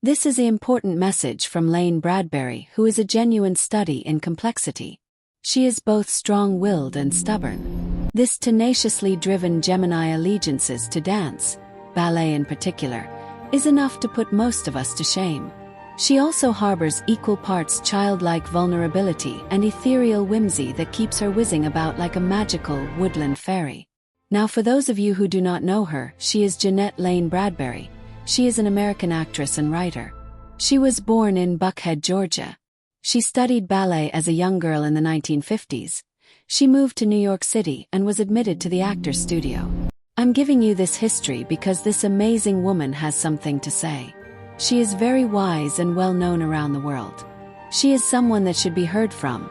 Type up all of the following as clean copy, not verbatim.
This is an important message from Lane Bradbury, who is a genuine study in complexity. She is both strong-willed and stubborn. This tenaciously driven Gemini allegiances to dance, ballet in particular, is enough to put most of us to shame. She also harbors equal parts childlike vulnerability and ethereal whimsy that keeps her whizzing about like a magical woodland fairy. Now, for those of you who do not know her, she is Jeanette Lane Bradbury. She is an American actress and writer. She was born in Buckhead, Georgia. She studied ballet as a young girl in the 1950s. She moved to New York City and was admitted to the Actors Studio. I'm giving you this history because this amazing woman has something to say. She is very wise and well known around the world. She is someone that should be heard from,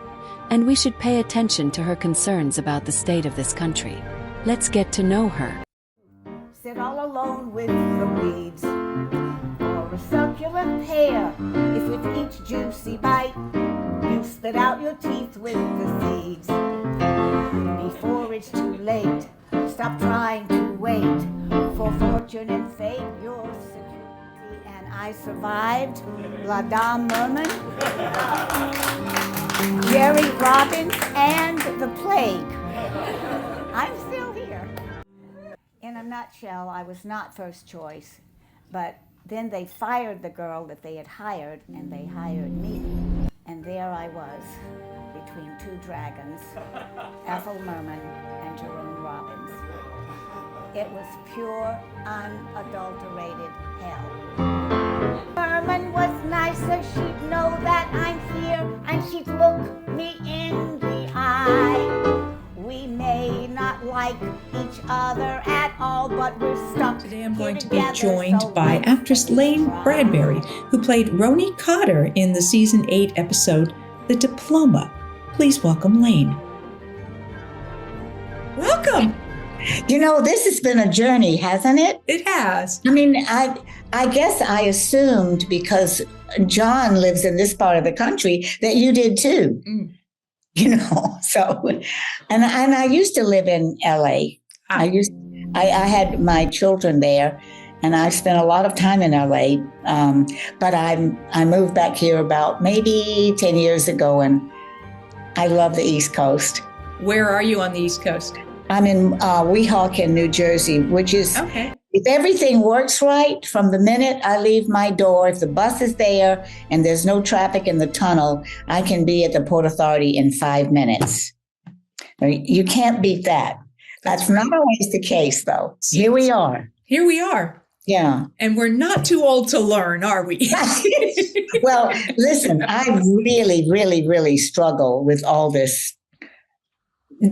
and we should pay attention to her concerns about the state of this country. Let's get to know her. Sit all alone with the weeds, or a succulent pear. If with each juicy bite you spit out your teeth with the seeds. Before it's too late, stop trying to wait for fortune and fate. Your security and I survived La Dame Merman, Jerry Robbins, and the plague. I'm still here. In a nutshell, I was not first choice, but then they fired the girl that they had hired, and they hired me. And there I was, between two dragons, Ethel Merman and Jerome Robbins. It was pure, unadulterated hell. Merman was nicer, she'd know that I'm here, and she'd look me in the eye. We may not like each other at all, but we're stuck. Today I'm going to be joined by actress Lane Bradbury, who played Roni Cotter in the season 8 episode, The Diploma. Please welcome Lane. Welcome. You know, this has been a journey, hasn't it? It has. I mean, I guess I assumed because John lives in this part of the country that you did too. You know, so, and I used to live in LA. I had my children there, and I spent a lot of time in LA. But I moved back here about maybe 10 years ago, and I love the East Coast. Where are you on the East Coast? I'm in Weehawken, New Jersey, which is, okay. If everything works right, from the minute I leave my door, if the bus is there and there's no traffic in the tunnel, I can be at the Port Authority in 5 minutes. You can't beat that. That's not always the case, though. Here we are. Here we are. Yeah. And we're not too old to learn, are we? Well, listen, I really, really, really struggle with all this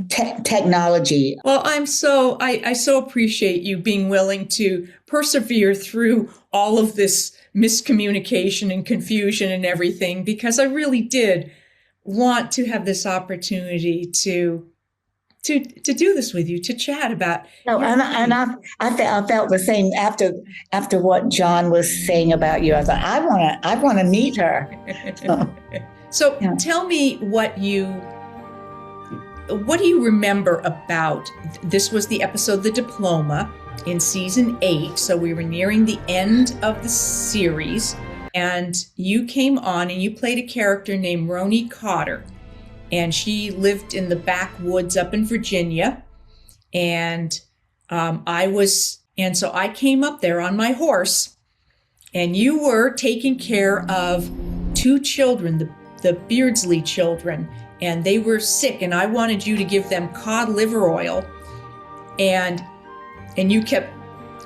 technology. Well, I so appreciate you being willing to persevere through all of this miscommunication and confusion and everything, because I really did want to have this opportunity to do this with you, to chat about. No, and I felt the same after what John was saying about you. I thought I want to meet her. So yeah. Tell me what do you remember about, this was the episode The Diploma in season 8, so we were nearing the end of the series, and you came on and you played a character named Roni Cotter, and she lived in the backwoods up in Virginia, and so I came up there on my horse, and you were taking care of 2 children, the Beardsley children, and they were sick, and I wanted you to give them cod liver oil, and you kept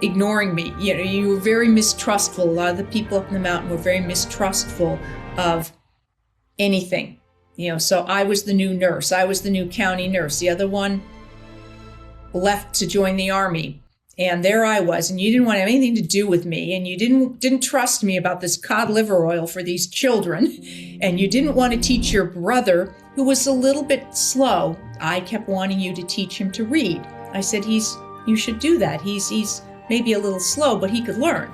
ignoring me. You know, you were very mistrustful. A lot of the people up in the mountain were very mistrustful of anything. You know, so I was the new nurse. I was the new county nurse. The other one left to join the army, and there I was, and you didn't want anything to do with me, and you didn't trust me about this cod liver oil for these children, and you didn't want to teach your brother, who was a little bit slow. I kept wanting you to teach him to read. I said, you should do that. He's maybe a little slow, but he could learn.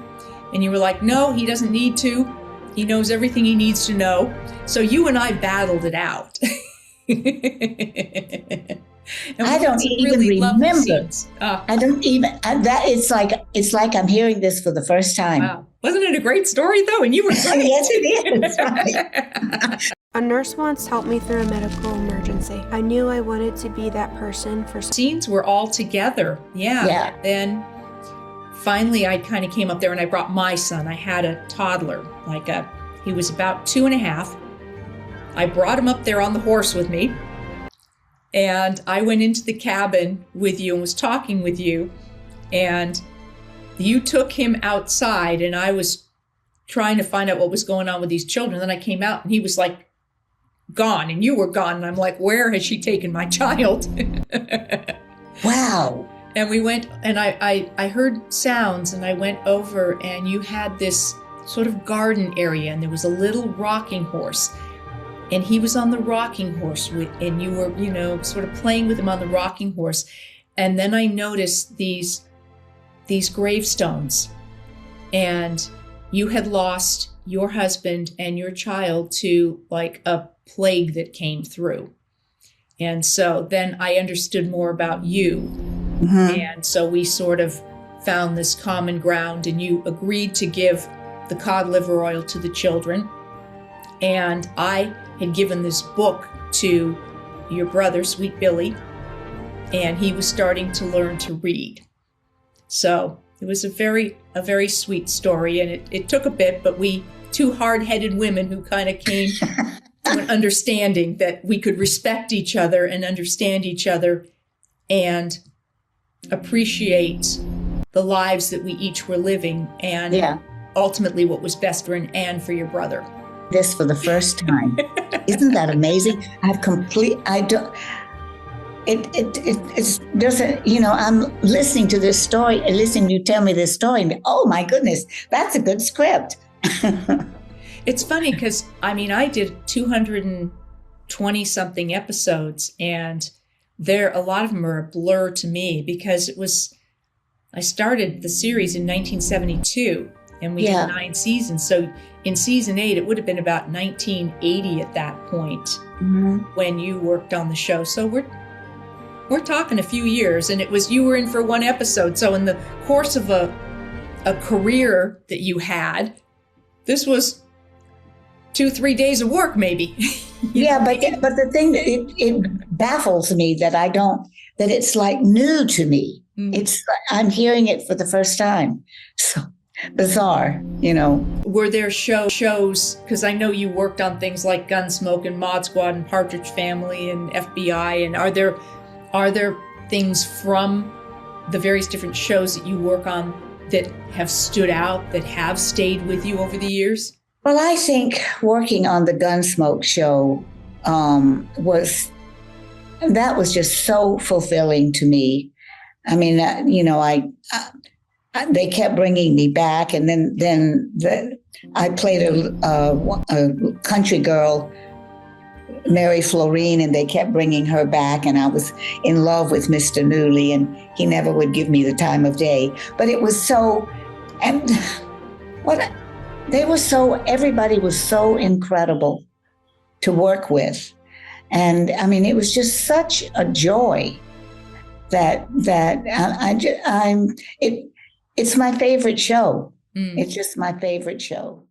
And you were like, no, he doesn't need to. He knows everything he needs to know. So you and I battled it out. And I we had don't some even really lovely remember. scenes. I don't even that. It's like I'm hearing this for the first time. Wow. Wasn't it a great story though? And you were great. Yes, it is. Right. A nurse once helped me through a medical emergency. I knew I wanted to be that person for Scenes were all together. Yeah. Yeah. Then finally I kind of came up there and I brought my son. I had a toddler, he was about 2.5. I brought him up there on the horse with me. And I went into the cabin with you and was talking with you. And you took him outside and I was trying to find out what was going on with these children. Then I came out and he was like gone and you were gone. And I'm like, where has she taken my child? Wow. And we went and I heard sounds and I went over and you had this sort of garden area and there was a little rocking horse. And he was on the rocking horse and you were, sort of playing with him on the rocking horse. And then I noticed these gravestones, and you had lost your husband and your child to like a plague that came through. And so then I understood more about you. Mm-hmm. And so we sort of found this common ground, and you agreed to give the cod liver oil to the children. And I had given this book to your brother, Sweet Billy, and he was starting to learn to read. So it was a very sweet story, and it took a bit, but we, two hard-headed women who kind of came to an understanding that we could respect each other and understand each other and appreciate the lives that we each were living, and ultimately what was best for Anne, for your brother. This for the first time. Isn't that amazing? It's doesn't, I'm listening to this story and listening to you tell me this story and oh my goodness, that's a good script. It's funny because I did 220 something episodes, and a lot of them are a blur to me because I started the series in 1972 and we did 9 seasons. So in season 8, it would have been about 1980 at that point when you worked on the show. So we're talking a few years, and you were in for one episode. So in the course of a career that you had, this was 2-3 days of work, maybe. But the thing that it baffles me that it's like new to me. I'm hearing it for the first time. So bizarre, Were there shows, because I know you worked on things like Gunsmoke and Mod Squad and Partridge Family and FBI, and are there things from the various different shows that you work on that have stood out, that have stayed with you over the years? Well, I think working on the Gunsmoke show was just so fulfilling to me. I mean, they kept bringing me back, and then I played a country girl, Mary Florine, and they kept bringing her back, and I was in love with Mr. Newley, and he never would give me the time of day. But it was so, and everybody was so incredible to work with. And it was just such a joy it's my favorite show. It's just my favorite show.